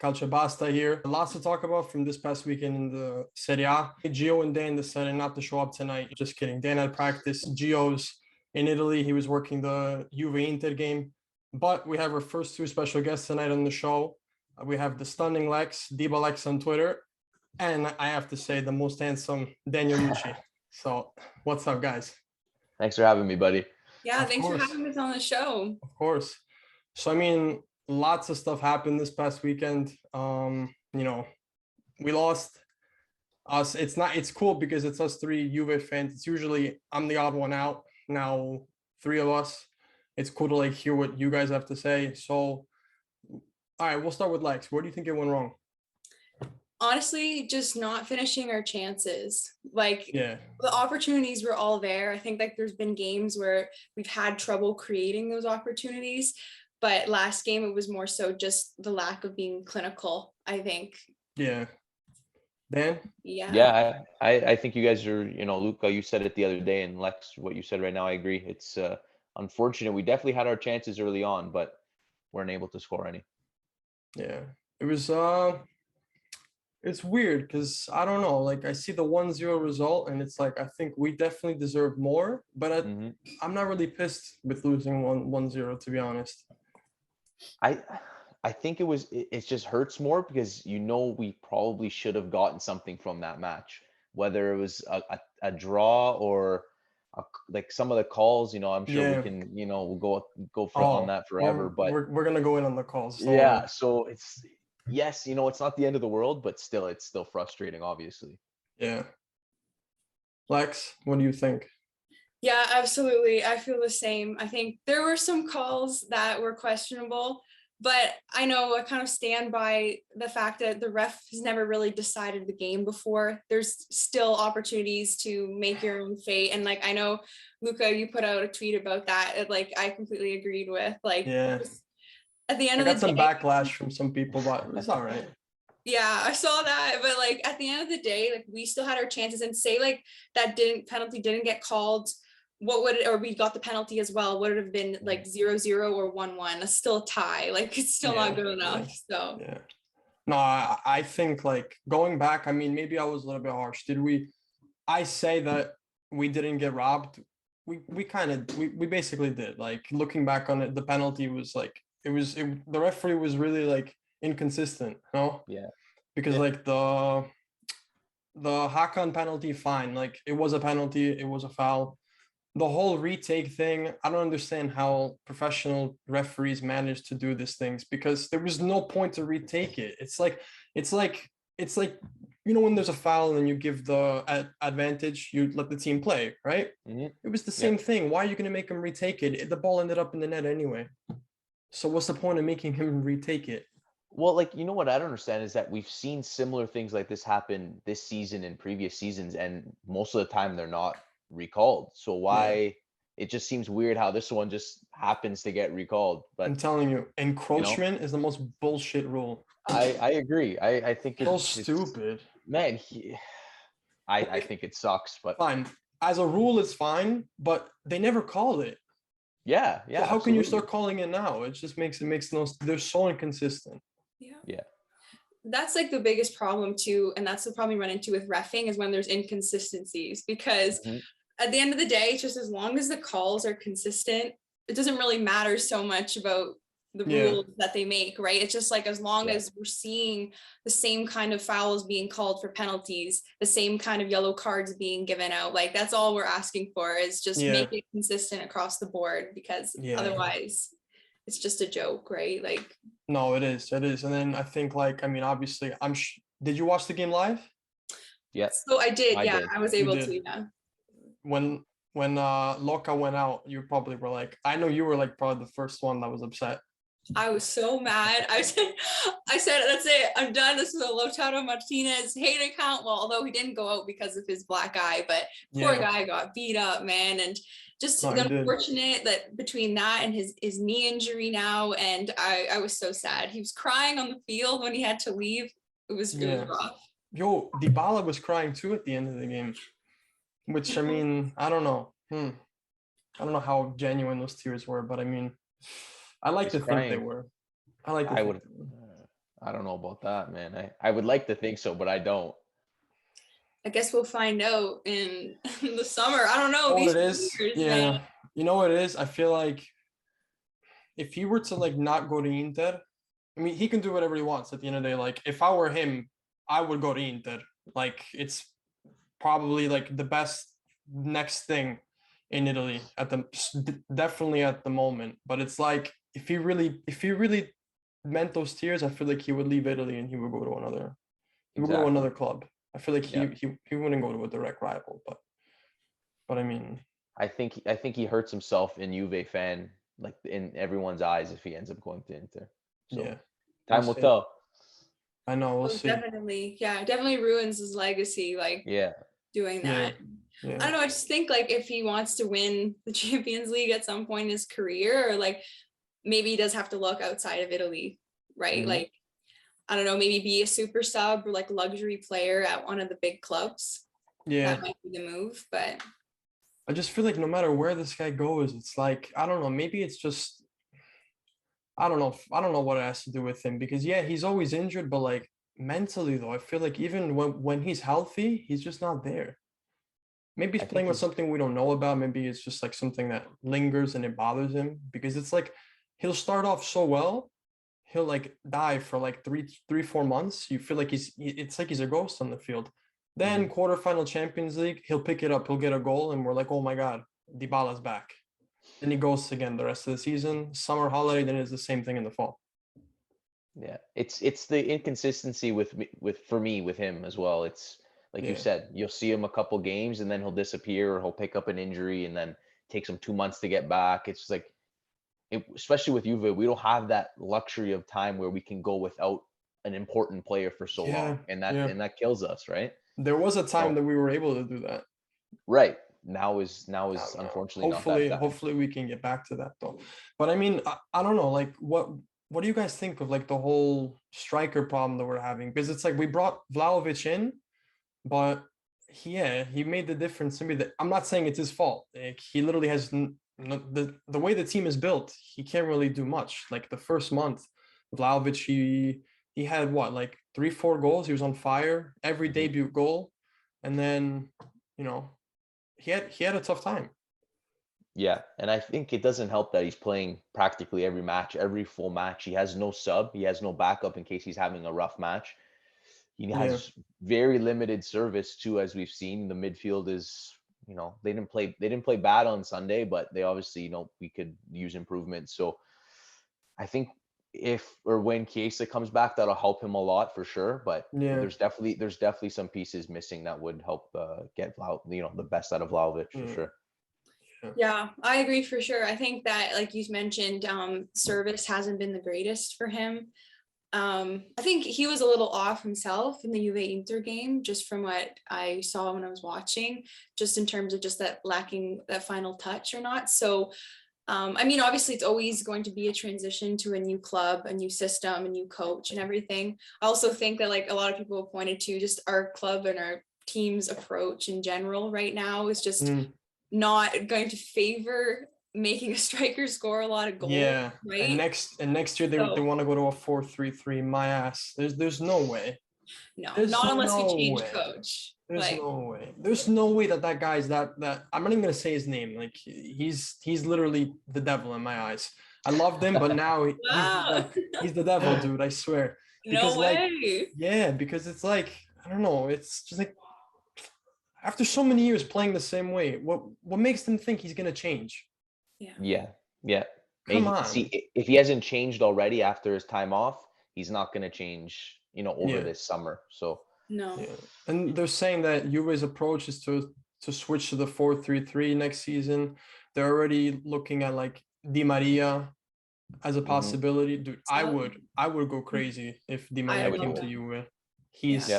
Calcio Basta here. Lots to talk about from this past weekend in the Serie A. Gio and Dan decided not to show up tonight. Just kidding. Dan had practice. Gio's in Italy. He was working the Juve Inter game. But we have our first two special guests tonight on the show. We have the stunning Lex, Diba Lex on Twitter. And I have to say, the most handsome Daniel Mucci. So what's up, guys? Thanks for having me, buddy. Yeah, thanks for having us on the show. Of course. So, I mean, lots of stuff happened this past weekend. We lost us. It's cool because it's us three Juve fans. It's usually I'm the odd one out. Now, three of us. It's cool to hear what you guys have to say. So, all right, we'll start with Lex. Where do you think it went wrong? Honestly, just not finishing our chances. The opportunities were all there. I think there's been games where we've had trouble creating those opportunities, but last game it was more so just the lack of being clinical, I think. Yeah. Dan? Yeah, I think you guys are, Luca, you said it the other day, and Lex, what you said right now, I agree. It's unfortunate. We definitely had our chances early on, but weren't able to score any. Yeah. It was it's weird because I don't know, I see the 1-0 result and it's I think we definitely deserve more, but I'm not really pissed with losing 1-0, to be honest. I think it just hurts more because we probably should have gotten something from that match, whether it was a draw or some of the calls. I'm sure we can we'll go on that forever, but we're gonna go in on the calls. Yeah, so it's it's not the end of the world, but still it's still frustrating, obviously. Yeah. Lex, what do you think? Yeah, absolutely. I feel the same. I think there were some calls that were questionable, but I kind of stand by the fact that the ref has never really decided the game before. There's still opportunities to make your own fate. And I know, Luca, you put out a tweet about that. I completely agreed with. Yeah. At the end of the day, I got some backlash from some people, but it's all right. Yeah, I saw that, but at the end of the day, we still had our chances. And say that penalty didn't get called, what would it, or we got the penalty as well, would it have been 0-0 or 1-1? It's still a tie. It's still not good enough. So yeah. No, I think going back, I mean, maybe I was a little bit harsh. I say that we didn't get robbed. We basically did. Looking back on it, the penalty was the referee was really inconsistent, Yeah. Because the Hakan penalty, fine. It was a penalty, it was a foul. The whole retake thing, I don't understand how professional referees manage to do these things, because there was no point to retake it. It's like when there's a foul and you give the advantage, you let the team play, right? Mm-hmm. It was the same thing. Why are you going to make him retake it? The ball ended up in the net anyway. So what's the point of making him retake it? Well, what I don't understand is that we've seen similar things like this happen this season and previous seasons, and most of the time they're not recalled. So why it just seems weird how this one just happens to get recalled. But I'm telling you, encroachment is the most bullshit rule. I agree. I think it's so stupid. Man, I think it sucks, but fine. As a rule, it's fine, but they never called it. Yeah. So how can you start calling it now? It just makes no. They're so inconsistent. Yeah. That's the biggest problem too, and that's the problem you run into with reffing, is when there's inconsistencies, because at the end of the day, it's just as long as the calls are consistent, it doesn't really matter so much about the rules that they make, right? It's just as long as we're seeing the same kind of fouls being called for penalties, the same kind of yellow cards being given out, that's all we're asking for, is just make it consistent across the board, because otherwise it's just a joke, right? No, it is. And then I think obviously did you watch the game live? Yeah. So I did. I was able to. Yeah. When Loca went out, you probably were I know you were probably the first one that was upset. I was so mad. I said, that's it. I'm done. This is a Lautaro Martinez hate account. Well, although he didn't go out because of his black eye, but poor guy got beat up, man. And just unfortunate that between that and his knee injury now, and I was so sad. He was crying on the field when he had to leave. It was rough. Yo, Dybala was crying too at the end of the game, which I mean, I don't know. I don't know how genuine those tears were, but I mean, I like to think they were. I don't know about that, man. I would like to think so, but I don't. I guess we'll find out in the summer. I don't know. You know These what it is? years, man. Yeah. You know what it is? I feel like if he were to like not go to Inter, I mean, he can do whatever he wants at the end of the day. Like, if I were him, I would go to Inter. Like, it's probably like the best next thing in Italy definitely at the moment. But it's like if he really meant those tears, I feel like he would leave Italy and he would go to Exactly. another club. I feel like Yeah. he wouldn't go to a direct rival, but I mean, I think he hurts himself in Juve fan, like in everyone's eyes, if he ends up going to Inter. So yeah, we'll time will see. tell. I know, we'll Oh, see. definitely. Yeah, it definitely ruins his legacy, like Yeah. doing Yeah, that. I yeah, don't know. I just think like if he wants to win the Champions League at some point in his career, or like maybe he does have to look outside of Italy, right? Mhm. Like, I don't know, maybe be a super sub or like luxury player at one of the big clubs. yeah. That might be the move, but I just feel like no matter where this guy goes, it's like I don't know. Maybe it's just I don't know. I don't know what it has to do with him because yeah, he's always injured, but like mentally though, I feel like even when he's healthy, he's just not there. Maybe I he's think playing with he's something we don't know about. Maybe it's just like something that lingers and it bothers him because it's like he'll start off so well, he'll like die for like 4 months. You feel like it's like he's a ghost on the field. Then Mhm. quarterfinal Champions League, he'll pick it up, he'll get a goal, and we're like, oh my God, Dybala's back. Then he goes again the rest of the season. Summer holiday, then it's the same thing in the fall. Yeah, it's the inconsistency for me with him as well. It's like you Yeah. said, you'll see him a couple games and then he'll disappear or he'll pick up an injury and then takes him 2 months to get back. It's just like, especially with Juve, we don't have that luxury of time where we can go without an important player for so long, Yeah. and Yeah. that kills us, right? There was a time So that we were able to do that. right now I is don't know. unfortunately not that time. Hopefully we can get back to that though. But I mean, I don't know, like what do you guys think of like the whole striker problem that we're having? Because it's like we brought Vlahovic in, but he made the difference to me that I'm not saying it's his fault. Like he literally has the way the team is built, he can't really do much. Like the first month, Vlahovic, he had what, like 3-4 goals. He was on fire, every Mhm. debut goal. And then, you know, he had a tough time. Yeah, and I think it doesn't help that he's playing practically every match, every full match. He has no sub, he has no backup in case he's having a rough match. He Yeah. has very limited service too, as we've seen. The midfield is, they didn't play bad on Sunday, but they obviously, we could use improvement. So I think if or when Chiesa comes back, that'll help him a lot for sure. But Yeah. there's definitely some pieces missing that would help get the best out of Vlahovic for Mm, sure. yeah, I agree for sure. I think that, like you mentioned, service hasn't been the greatest for him. I think he was a little off himself in the Juve Inter game, just from what I saw when I was watching, just in terms of just that lacking that final touch or not. So, I mean, obviously, it's always going to be a transition to a new club, a new system, a new coach, and everything. I also think that, like, a lot of people have pointed to just our club and our team's approach in general right now is just mm, not going to favor making a striker score a lot of goals, yeah. And right? next year they So want to go to a 4-3-3. My ass. There's no way. no, There's not unless we no change way. coach. There's Like, no way. There's no way that guy's that I'm not even gonna say his name. Like he's literally the devil in my eyes. I loved him, but now wow, he's the devil, dude. I swear. Because no like, way. yeah, because it's like I don't know. It's just like after so many years playing the same way, what makes them think he's gonna change? Yeah, Yeah, yeah. Come See, on. if he hasn't changed already after his time off, he's not going to change, over Yeah, this summer. So no. yeah. And they're saying that Juve's approach is to switch to the 4-3-3 next season. They're already looking at like Di Maria as a mhm, possibility. Dude, So I would go crazy if Di I Maria would came do love it. to that. Juve. Yeah, Yeah, He's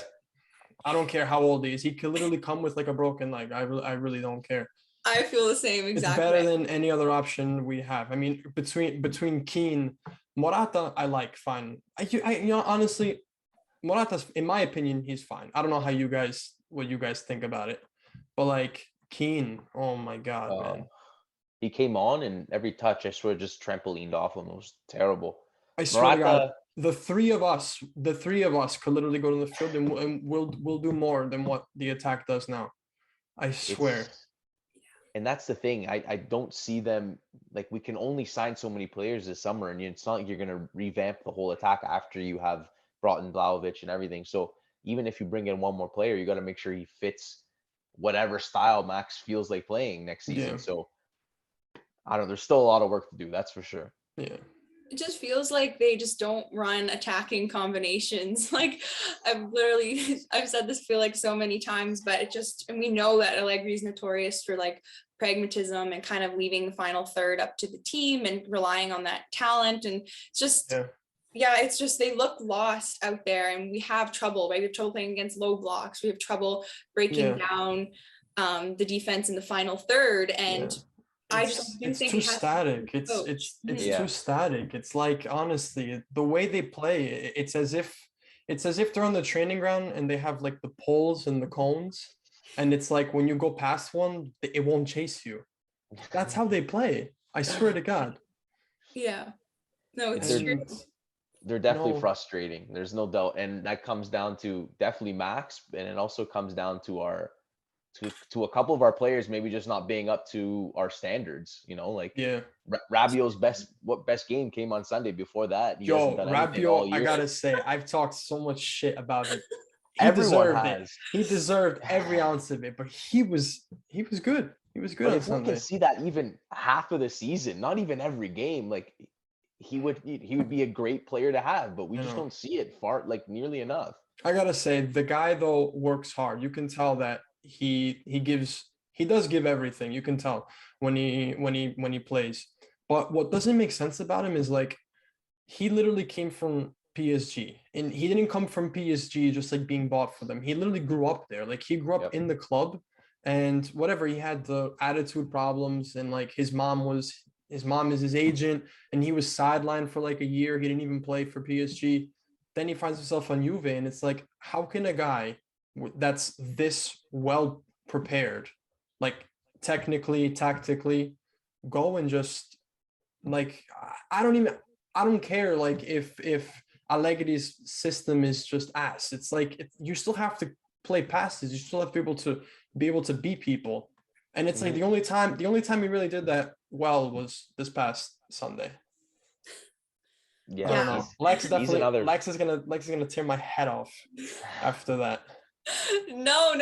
I don't care how old he is. He could literally come with like a broken leg. I really don't care. I feel the same It's exact better way. than any other option we have. I mean, between Keane, Morata, I like fine. Honestly, Morata's in my opinion, he's fine. I don't know what you guys think about it, but like Keane, oh my God, uh, man. he came on and every touch, I swear, just trampolined off him. It was terrible. I swear to Morata, God. the three of us could literally go to the field and we'll do more than what the attack does now. I swear. And that's the thing. I don't see them, like, we can only sign so many players this summer, and it's not like you're going to revamp the whole attack after you have brought in Vlahovic and everything. So even if you bring in one more player, you got to make sure he fits whatever style Max feels like playing next season. Yeah. So I don't know. There's still a lot of work to do. That's for sure. Yeah. It just feels like they just don't run attacking combinations. Like I've said this feel like so many times, but and we know that Allegri is notorious for like pragmatism and kind of leaving the final third up to the team and relying on that talent. And it's just, it's just, they look lost out there, and we have trouble, right? We have trouble playing against low blocks. We have trouble breaking down the defense in the final third. And I just do think too static. It's too static. It's like, honestly, the way they play, it's as if they're on the training ground and they have like the poles and the cones, and it's like when you go past one, it won't chase you. That's how they play. I swear to God. Yeah. No, it's true. They're definitely frustrating. There's no doubt, and that comes down to definitely Max, and it also comes down to to a couple of our players maybe just not being up to our standards, like Rabiot's best game came on Sunday. Before that, Rabiot, I gotta say, I've talked so much shit about him. He deserved every ounce of it, but he was good. He was good on Sunday. We can see that even half of the season, not even every game. Like he would be a great player to have, but we just don't see it nearly enough. I gotta say, the guy though works hard. You can tell that he does give everything. You can tell when he plays. But what doesn't make sense about him is like he literally came from PSG, and he didn't come from PSG just like being bought for them. He literally grew up there. Like he grew up in the club, and whatever, he had the attitude problems, and like his mom is his agent, and he was sidelined for like a year. He didn't even play for PSG. Then he finds himself on Juve, and it's like, how can a guy that's this well prepared, like technically, tactically, go and just like, I don't care like if Allegri's system is just ass. It's like you still have to play passes. You still have to be able to beat people. And it's like the only time he really did that well was this past Sunday. Yeah, I don't know. Lex is gonna tear my head off after that. No,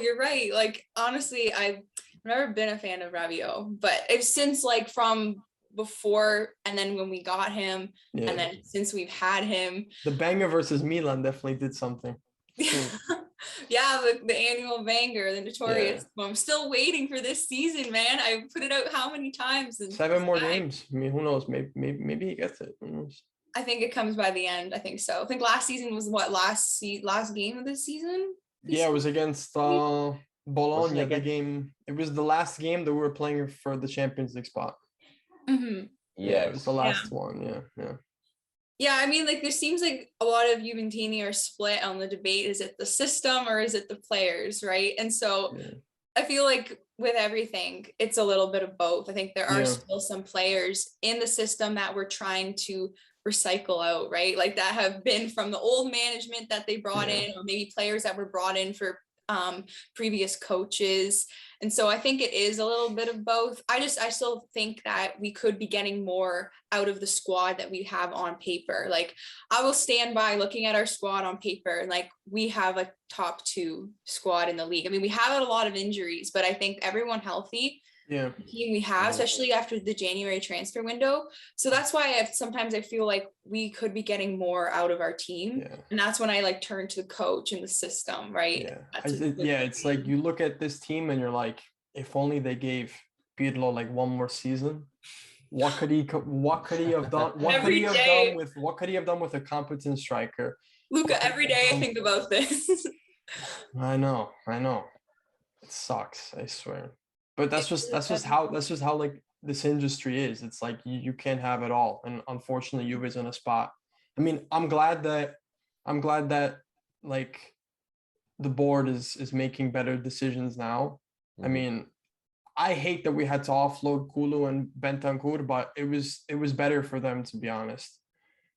you're right. Like honestly, I've never been a fan of Rabiot, but it's since like from before, and then when we got him, and then since we've had him, the banger versus Milan definitely did something. The annual banger, the notorious. Well, I'm still waiting for this season, man. I put it out how many times? 7 more games. I mean, who knows? Maybe he gets it. Who knows? I think it comes by the end. I think so. I think last season was last game of the season. Yeah, it was against Bologna. The game. It was the last game that we were playing for the Champions League spot. Mm-hmm. Yeah, it was the last one. Yeah, I mean, like there seems like a lot of Juventini are split on the debate. Is it the system or is it the players, right? And so I feel like with everything, it's a little bit of both. I think there are still some players in the system that we're trying to recycle out, right? Like that have been from the old management that they brought in, or maybe players that were brought in for previous coaches. And so I think it is a little bit of both. I still think that we could be getting more out of the squad that we have on paper. Like I will stand by looking at our squad on paper, and like we have a top 2 squad in the league. I mean, we have had a lot of injuries, but I think everyone healthy, the team we have, especially after the January transfer window. So that's why sometimes I feel like we could be getting more out of our team. And that's when I like turn to the coach and the system, right? It's like you look at this team and you're like, if only they gave Pirlo like one more season, what could he have done? What could he have done with a competent striker? Luca, every day I think about this. I know. It sucks, I swear. But that's just how like this industry is. It's like you can't have it all, and unfortunately, Juve is in a spot. I mean, I'm glad that like the board is making better decisions now. I mean, I hate that we had to offload Kulu and Bentancur, but it was better for them, to be honest.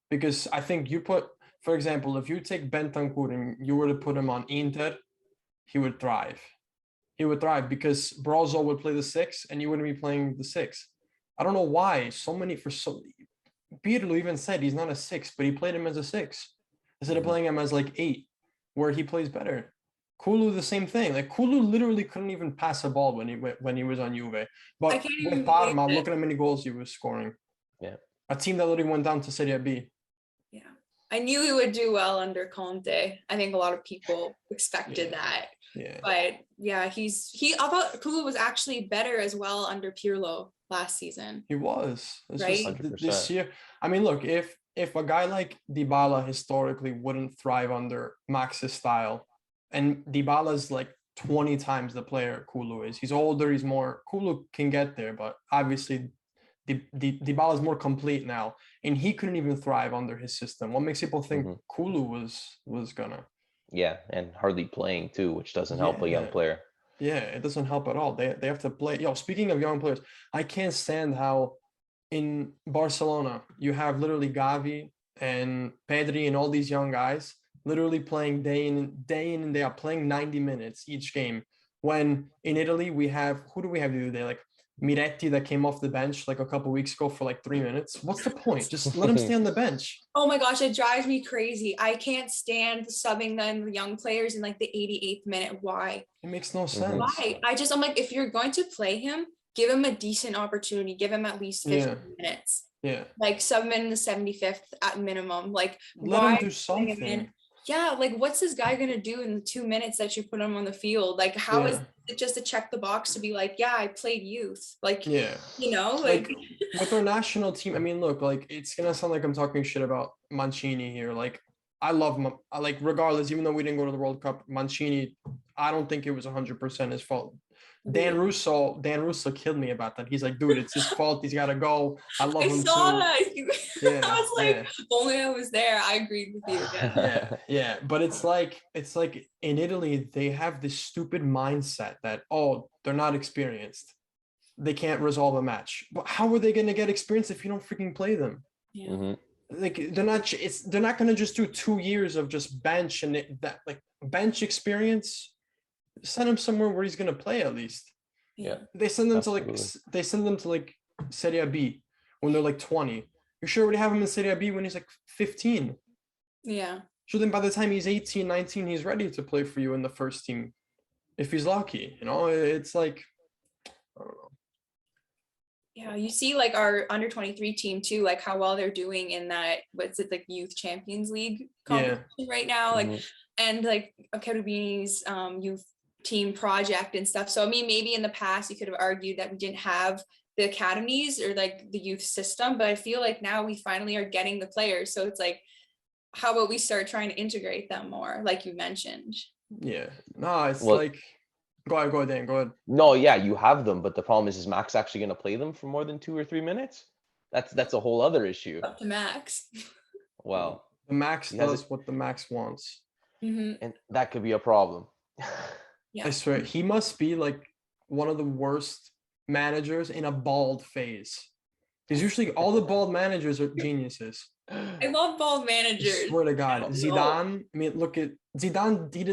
because I think you put, for example, if you take Bentancur and you were to put him on Inter, he would thrive. He would thrive because Brozo would play the 6 and you wouldn't be playing the 6. I don't know why Pirlo even said he's not a 6, but he played him as a 6 instead of playing him as like 8, where he plays better. Kulu, the same thing. Like Kulu literally couldn't even pass a ball when he was on Juve. But with Parma, look at how many goals he was scoring. Yeah. A team that literally went down to Serie B. Yeah. I knew he would do well under Conte. I think a lot of people expected that. Yeah. But yeah, I thought Kulu was actually better as well under Pirlo last season. He was. It's right? just this year. I mean, look, if a guy like Dybala historically wouldn't thrive under Max's style, and Dybala's like 20 times the player Kulu is. He's older, he's more Kulu can get there, but obviously Dybala's more complete now, and he couldn't even thrive under his system. What makes people think Kulu was gonna? Yeah, and hardly playing too, which doesn't help a young player. Yeah, it doesn't help at all. They have to play. Speaking of young players, I can't stand how in Barcelona you have literally Gavi and Pedri and all these young guys literally playing day in and day out, playing 90 minutes each game. When in Italy we have, who do we have today? Like Miretti that came off the bench like a couple weeks ago for like 3 minutes. What's the point? Just let him stay on the bench. Oh my gosh, it drives me crazy. I can't stand subbing the young players in like the 88th minute. Why? It makes no sense. Why? I'm like, if you're going to play him, give him a decent opportunity. Give him at least 15 minutes. Yeah. Like sub him in the 75th at minimum. Like let him do something. Yeah, like what's this guy gonna do in the 2 minutes that you put him on the field? Like, how is it just to check the box to be like, yeah, I played youth? Like, you know, like with our national team. I mean, look, like it's gonna sound like I'm talking shit about Mancini here. Like, I love him. Like, regardless, even though we didn't go to the World Cup, Mancini, I don't think it was 100% his fault. Dan Russo killed me about that. He's like, dude, it's his fault. He's got to go. I love him too. I was like, only I was there. I agreed with you again. Yeah. But it's like in Italy, they have this stupid mindset that, oh, they're not experienced. They can't resolve a match. But how are they going to get experience if you don't freaking play them? Yeah. Like they're not going to just do 2 years of just bench and that like bench experience. Send him somewhere where he's gonna play at least. Yeah. They send them to like Serie B when they're like 20. You sure would have him in Serie B when he's like 15. Yeah. So then by the time he's 18, 19, he's ready to play for you in the first team. If he's lucky, you know, it's like, I don't know. Yeah, you see like our under 23 team too, like how well they're doing in that, what's it, like Youth Champions League competition right now. Like, and like Cherubini's youth team project and stuff. So I mean, maybe in the past you could have argued that we didn't have the academies or like the youth system, but I feel like now we finally are getting the players. So it's like, how about we start trying to integrate them more, like you mentioned? Yeah, no, it's like, go ahead, Dan, go ahead. No, yeah, you have them, but the problem is Max actually going to play them for more than 2 or 3 minutes? That's a whole other issue. Up to Max. Well, the Max does what the Max wants, and that could be a problem. I swear, he must be like one of the worst managers in a bald phase. Because usually all the bald managers are geniuses. I love bald managers. I swear to God, Zidane. I mean, look at Zidane. He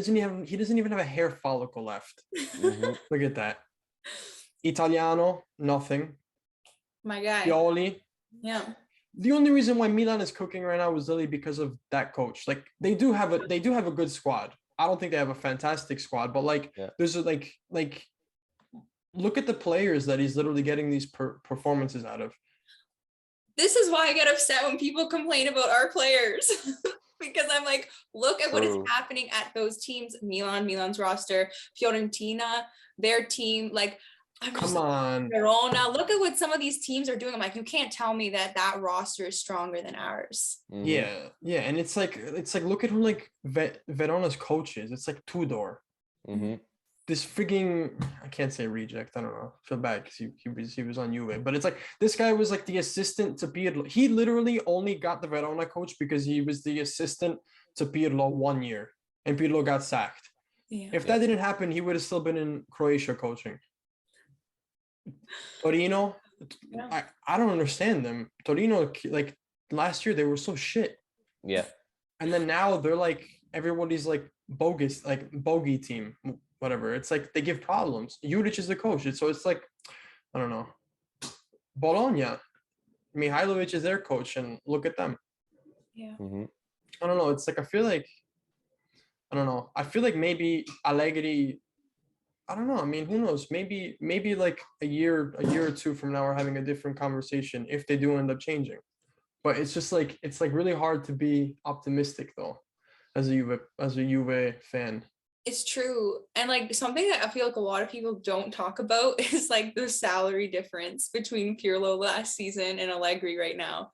doesn't even have a hair follicle left. Look at that. Italiano, nothing. My guy. Pioli. Yeah. The only reason why Milan is cooking right now is literally because of that coach. Like they do have a good squad. I don't think they have a fantastic squad, but like there's like look at the players that he's literally getting these performances out of. This is why I get upset when people complain about our players. Because I'm like, look at what is happening at those teams. Milan's roster, Fiorentina, their team, like come on. Verona. Look at what some of these teams are doing. I'm like, you can't tell me that roster is stronger than ours. Yeah. And it's like look at who like Verona's coaches. It's like Tudor. This freaking, I can't say reject. I don't know. I feel bad because he was on Juve, but it's like this guy was like the assistant to Pirlo. He literally only got the Verona coach because he was the assistant to Pirlo 1 year, and Pirlo got sacked. If that didn't happen, he would have still been in Croatia coaching. Torino, I don't understand them. Torino, like last year they were so shit. Yeah. And then now they're like, everybody's like bogus, like bogey team, whatever. It's like they give problems. Juric is the coach. So it's like, I don't know. Bologna, Mihailovic is their coach, and look at them. Yeah. I don't know. It's like, I feel like maybe Allegri, I don't know. I mean, who knows? Maybe like a year or two from now, we're having a different conversation if they do end up changing. But it's just like, it's like really hard to be optimistic though, as a Juve fan. It's true. And like something that I feel like a lot of people don't talk about is like the salary difference between Pirlo last season and Allegri right now.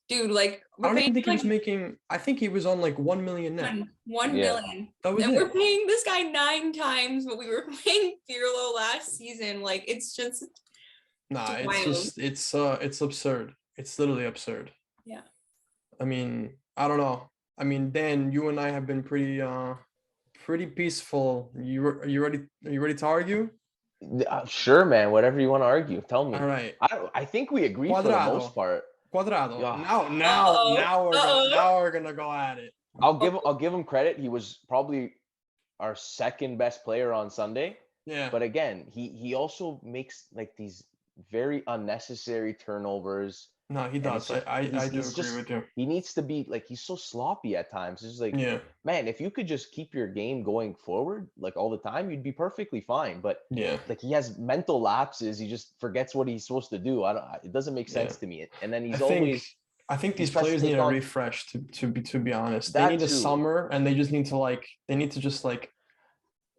Dude, like I don't even think he was making, I think he was on like 1 million net. 1 million. That was and it. We're paying this guy 9 times what we were paying Pirlo last season. Like it's just it's absurd. It's literally absurd. Yeah. I mean, I don't know. I mean, Dan, you and I have been pretty peaceful. Are you ready to argue? Sure, man. Whatever you want to argue, tell me. All right. I think we agree for the most part. Cuadrado. Yeah. Now we're gonna go at it. I'll give him credit. He was probably our second best player on Sunday. Yeah. But again, he also makes like these very unnecessary turnovers. No, he does. I do agree with you. He needs to be like, he's so sloppy at times. It's like, man, if you could just keep your game going forward like all the time, you'd be perfectly fine. But like he has mental lapses. He just forgets what he's supposed to do. It doesn't make sense to me. And then I think these players need a refresh. To be honest, they need a summer, and they just need to just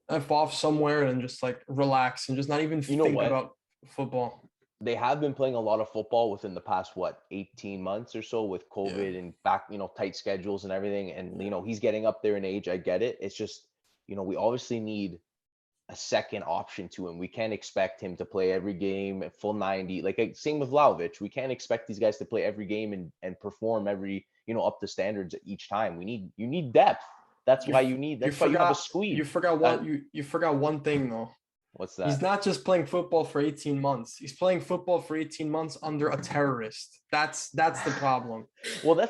F off somewhere and just like relax and just not even think about football. They have been playing a lot of football within the past, 18 months or so with COVID and back, tight schedules and everything. And, he's getting up there in age. I get it. It's just, we obviously need a second option to him. We can't expect him to play every game at full 90. Like same with Vlahovic. We can't expect these guys to play every game and perform every, up to standards each time. You need depth. That's why you have a squeeze. You forgot one thing though. What's that? He's not just playing football for 18 months. He's playing football for 18 months under a terrorist. That's the problem. Well,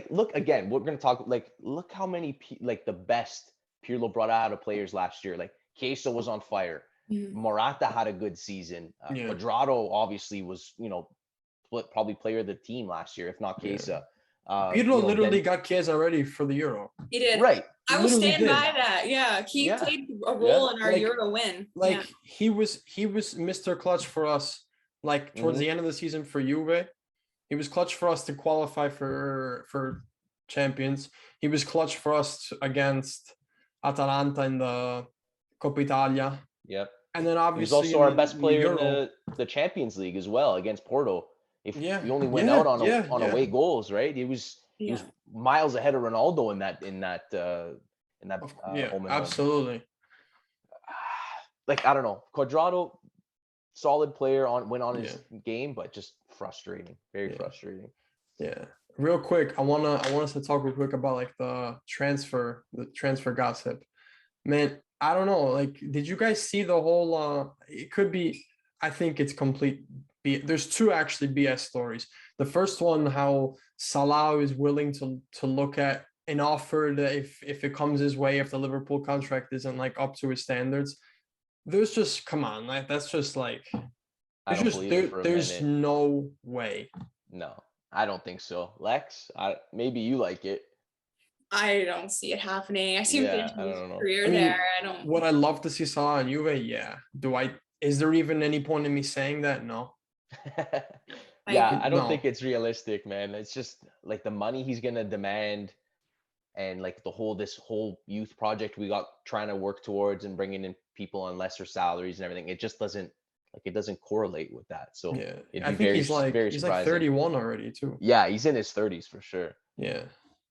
look again, we're going to talk, look how many, the best Pirlo brought out of players last year. Like Chiesa was on fire. Morata had a good season. Cuadrado obviously was, probably player of the team last year, if not Chiesa. Pirlo literally got Chiesa ready for the Euro. He did. Right. I will stand by that. Yeah. He played a role in our Euro win. He was Mr. Clutch for us, towards the end of the season for Juve. He was clutch for us to qualify for Champions. He was clutch for us against Atalanta in the Coppa Italia. Yep. And then obviously he was also our best player in the Champions League as well against Porto. He only went out on away goals, right? He was miles ahead of Ronaldo in that moment. Absolutely. I don't know. Cuadrado, solid player went on his game, but just frustrating. Very frustrating. Yeah. Real quick, I want us to talk real quick about the transfer gossip. Man, I don't know. Did you guys see the whole it could be, I think it's complete. There's two actually BS stories. The first one, how Salah is willing to look at an offer that if it comes his way, if the Liverpool contract isn't up to his standards. There's just, come on, that's just there's no way. No, I don't think so. Lex, maybe you like it. I don't see it happening. I see him finishing his career there. I don't. Would I love to see Salah and Juve? Yeah. Is there even any point in me saying that? No. I don't think it's realistic, man. It's just the money he's gonna demand, and this whole youth project we got trying to work towards and bringing in people on lesser salaries and everything. It just doesn't correlate with that. So I think he's 31 already too. Yeah, he's in his 30s for sure. Yeah,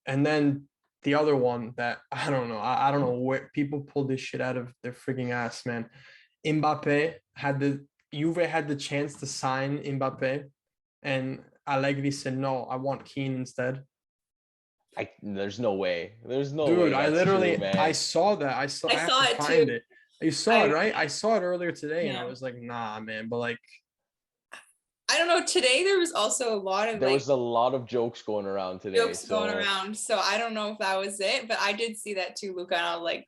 and then the other one that I don't know. I don't know where people pulled this shit out of their freaking ass, man. Juve had the chance to sign Mbappe, and Allegri said, no, I want Keane instead. There's no way. There's no way. Dude, I saw that. I saw it too. You saw it, right? I saw it earlier today, and I was like, nah, man. But I don't know. Today there was also a lot of There was a lot of jokes going around today. jokes going around. So I don't know if that was it, but I did see that too, Luca. And I was like,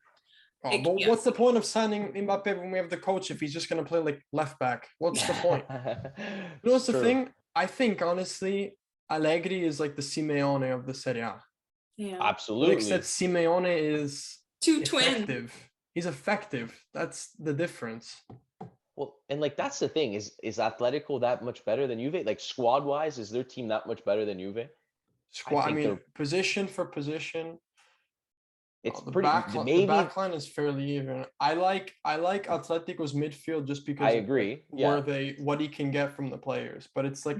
Oh, but what's the point of signing Mbappe when we have the coach if he's just gonna play like left back? What's the point? You know what's the thing? I think honestly, Allegri is like the Simeone of the Serie A. yeah, Absolutely. Except Simeone is two twins. effective. He's effective. That's the difference. Well, and like that's the thing is Atletico that much better than Juve? Like squad wise, is their team that much better than Juve? Squad. I mean, position for position. It's the pretty the back line is fairly even. I like Atletico's midfield just because I agree. What he can get from the players. But it's like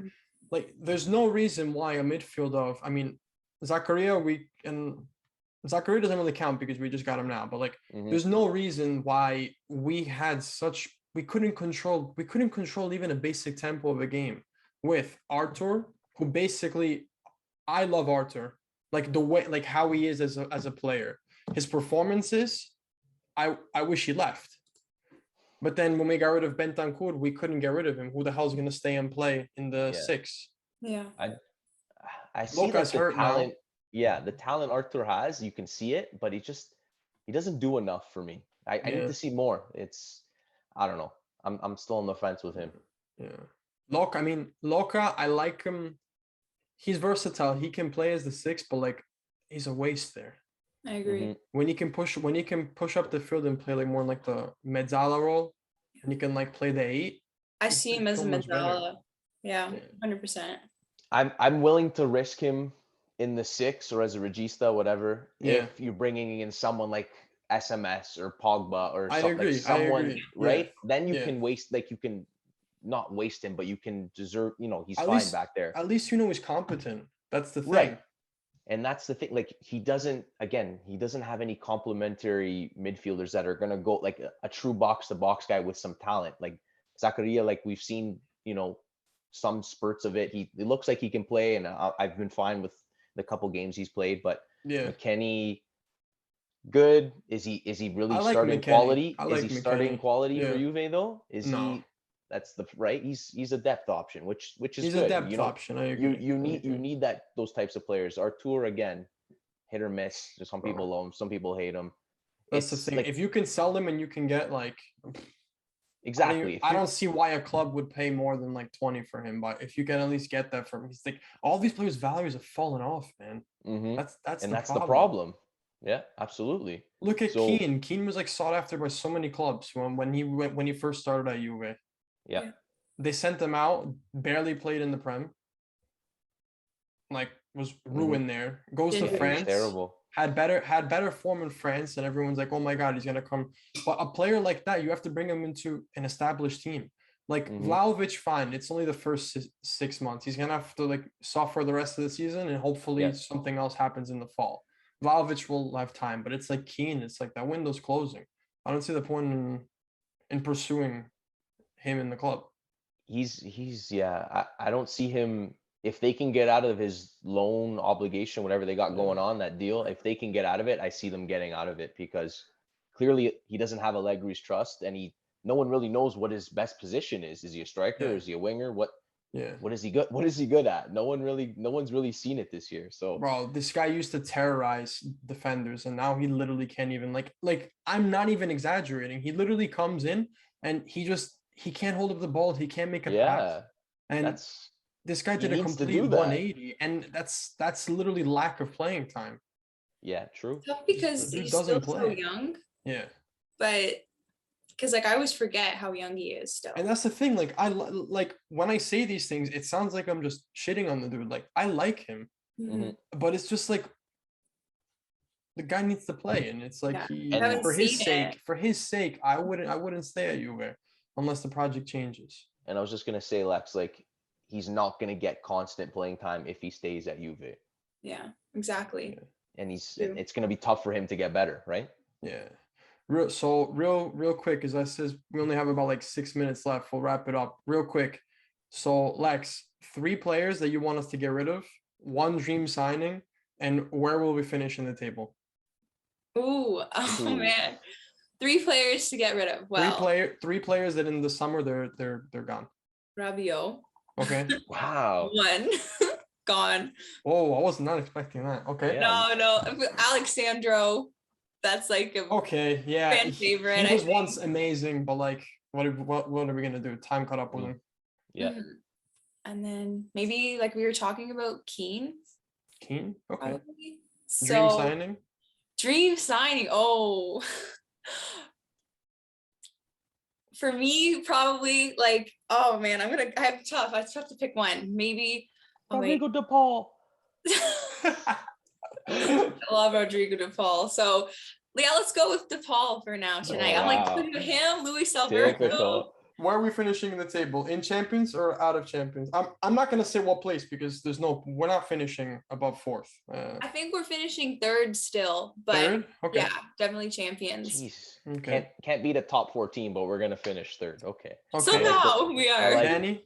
there's no reason why a midfield of Zakaria Zakaria doesn't really count because we just got him now, but like there's no reason why we couldn't control even a basic tempo of a game with Artur, who basically I love Artur. Like the way how he is as a player. His performances, I wish he left. But then when we got rid of Bentancur, we couldn't get rid of him. Who the hell is gonna stay and play in the 6? Yeah. I see that the talent. Now. Yeah, the talent Artur has, you can see it, but he doesn't do enough for me. I need to see more. I don't know. I'm still on the fence with him. Yeah. Loca, I like him. He's versatile. He can play as the 6, but like he's a waste there. I agree. When he can push up the field and play like more like the mezzala role, and he can like play the 8. I see him as a mezzala. Yeah, 100%. I'm willing to risk him in the 6 or as a regista, whatever. Yeah. If you're bringing in someone like SMS or Pogba or someone, right? Yeah. Then you can waste, like you can not waste him, but you can deserve, he's fine back there. At least he's competent. That's the thing. Right. And that's the thing. Like he doesn't have any complementary midfielders that are gonna go like a true box-to-box guy with some talent. Like Zakaria, like we've seen, some spurts of it. It looks like he can play, and I've been fine with the couple games he's played. But McKennie, good. Is he really starting quality? Is he starting quality for Juve though? He? That's right. He's a depth option, which is he's good. A depth option. I agree. You need those types of players. Artur again, hit or miss. Some people love him, some people hate him. That's the thing. Like, if you can sell them and you can get like exactly, I don't see why a club would pay more than like 20 for him. But if you can at least get that from him, he's like all these players' values have fallen off, man. That's the problem. Yeah, absolutely. Look at Keane. Keane was like sought after by so many clubs when he first started at Juve. Yeah. They sent him out, barely played in the Prem. Like was ruined there. Goes to France. Terrible. Had better form in France, and everyone's like, oh my God, he's gonna come. But a player like that, you have to bring him into an established team. Like Vlahovic, fine. It's only the first 6 months. He's gonna have to like suffer the rest of the season, and hopefully something else happens in the fall. Vlahovic will have time, but it's like Keane. It's like that window's closing. I don't see the point in pursuing him in the club. I don't see him. If they can get out of his loan obligation, whatever they got going on, that deal, if they can get out of it, I see them getting out of it, because clearly he doesn't have Allegri's trust, and no one really knows what his best position is. Is he a striker? Is he a winger? What is he good? What is he good at? No one's really seen it this year. So bro, this guy used to terrorize defenders, and now he literally can't even like I'm not even exaggerating. He literally comes in and he can't hold up the ball. He can't make a pass. And this guy did a complete 180, and that's literally lack of playing time. Yeah, true. Tough because he's still so young. Yeah. But because I always forget how young he is still. And that's the thing. Like when I say these things, it sounds like I'm just shitting on the dude. Like I like him, but it's just like the guy needs to play, and it's like for his sake, I wouldn't stay at Juve unless the project changes. And I was just gonna say, Lex, like he's not gonna get constant playing time if he stays at Juve. Yeah, exactly. Yeah. And it's gonna be tough for him to get better, right? Yeah. Real quick, as I says, we only have about like 6 minutes left. We'll wrap it up real quick. So Lex, 3 players that you want us to get rid of, 1 dream signing, and where will we finish in the table? Ooh, man. 3 players to get rid of. Well, 3 players that in the summer they're gone. Rabiot. Okay. Wow. One. Gone. Oh, I was not expecting that. Okay. Yeah. No. Alexandro. That's like a Okay. Yeah. fan favorite. He I was think. once amazing, but like, what are we gonna do? Time caught up with him. Yeah. And then maybe like we were talking about Keane. Keane. Okay. Probably. Dream So signing. dream signing. Oh. For me, probably like, oh man, I have to pick one. Maybe Rodrigo de Paul. I love Rodrigo de Paul. So yeah, let's go with de Paul for now tonight. Oh, I'm like wow. him, Luis Alberto. Typical. Where are we finishing the table? In champions or out of champions? I'm not gonna say what place because we're not finishing above fourth. I think we're finishing third still, but Third? Okay. yeah, definitely champions. Jeez. Okay. Can't beat a top 4 team, but we're gonna finish third. Okay. Somehow we are. like- Danny,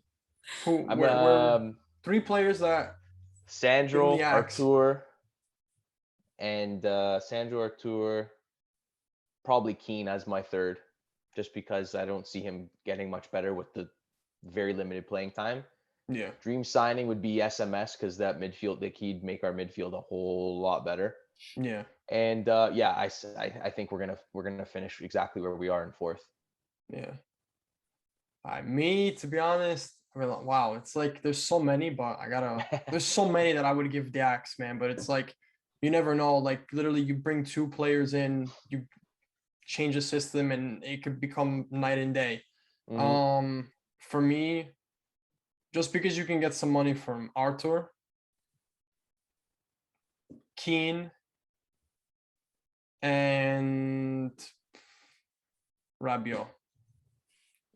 who I'm we're 3 players that Sandro, in the axe. Artur, and Sandro, Artur, probably Keane as my third, just because I don't see him getting much better with the very limited playing time. Yeah. Dream signing would be SMS because that midfield, like he'd make our midfield a whole lot better. Yeah. And I think we're gonna finish exactly where we are in fourth. Yeah. Me, to be honest, I mean, wow, it's like there's so many, but there's so many that I would give the axe, man. But it's like you never know. Like literally, you bring 2 players in, you change the system, and it could become night and day. For me, just because you can get some money from Artur, Keane, and Rabiot.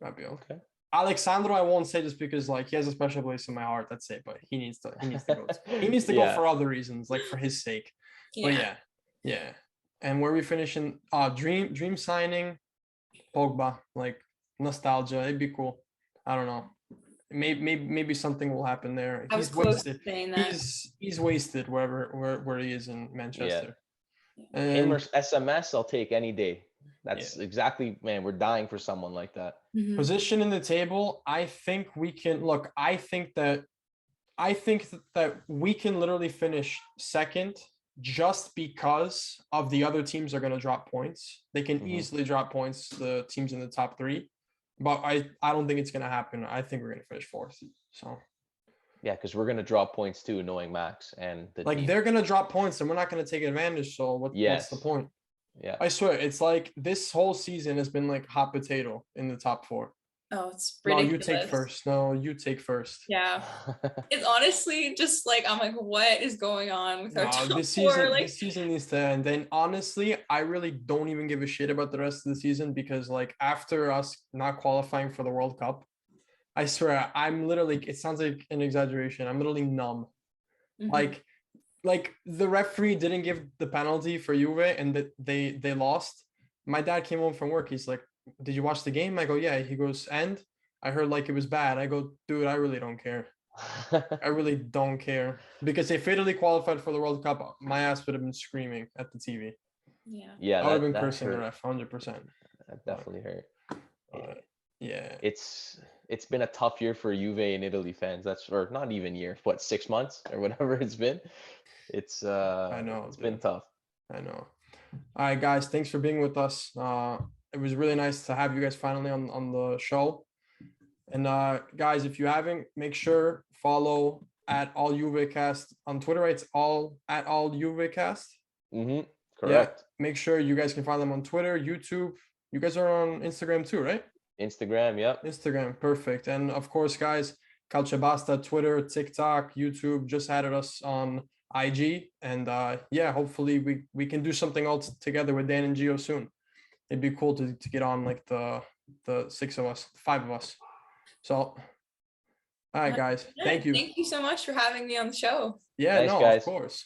Okay. Alexandro, I won't say just because like he has a special place in my heart. That's it. But he needs to go. He needs to go for other reasons, like for his sake. But yeah. And where we finishing? Dream signing, Pogba. Like nostalgia. It'd be cool. I don't know. Maybe something will happen there. I was close to saying that. He's wasted where he is in Manchester. Yeah. Him or SMS, I'll take any day. That's exactly, man. We're dying for someone like that. Position in the table. I think we can look. I think that we can literally finish second just because of the other teams are going to drop points. They can easily drop points. The teams in the top 3. But I don't think it's going to happen. I think we're going to finish fourth. So yeah, because we're going to drop points too, knowing Max and the team. They're going to drop points and we're not going to take advantage. So what's the point? Yeah, I swear it's like this whole season has been like hot potato in the top 4. Oh, it's ridiculous. No, you take first. Yeah, it's honestly just like I'm like, what is going on with our top this 4? season, Like this season needs to end. And honestly, I really don't even give a shit about the rest of the season because like after us not qualifying for the World Cup, I swear I'm literally. It sounds like an exaggeration. I'm literally numb. Like the referee didn't give the penalty for Juve and that they lost. My dad came home from work. He's like, "Did you watch the game?" I go, "Yeah." He goes, "And?" I heard like it was bad. I go, "Dude, I really don't care. I really don't care because if Italy qualified for the World Cup, my ass would have been screaming at the TV. Yeah, I would have been cursing the ref 100%. That definitely hurt. Yeah, it's been a tough year for Juve and Italy fans. Or not even year. What, 6 months or whatever it's been. It's I know it's been tough. I know. All right, guys, thanks for being with us. It was really nice to have you guys finally on the show. And guys, if you haven't, make sure follow at AllJuveCast on Twitter. Right? It's at AllJuveCast. Correct. Yeah, make sure you guys can find them on Twitter, YouTube. You guys are on Instagram too, right? Instagram, yep. Instagram, perfect. And of course, guys, Calciabasta, Twitter, TikTok, YouTube just added us on IG. And hopefully we can do something else together with Dan and Gio soon. It'd be cool to get on like the 6 of us, 5 of us. So, all right, guys. Thank you. Thank you so much for having me on the show. Yeah, Thanks, guys. Of course.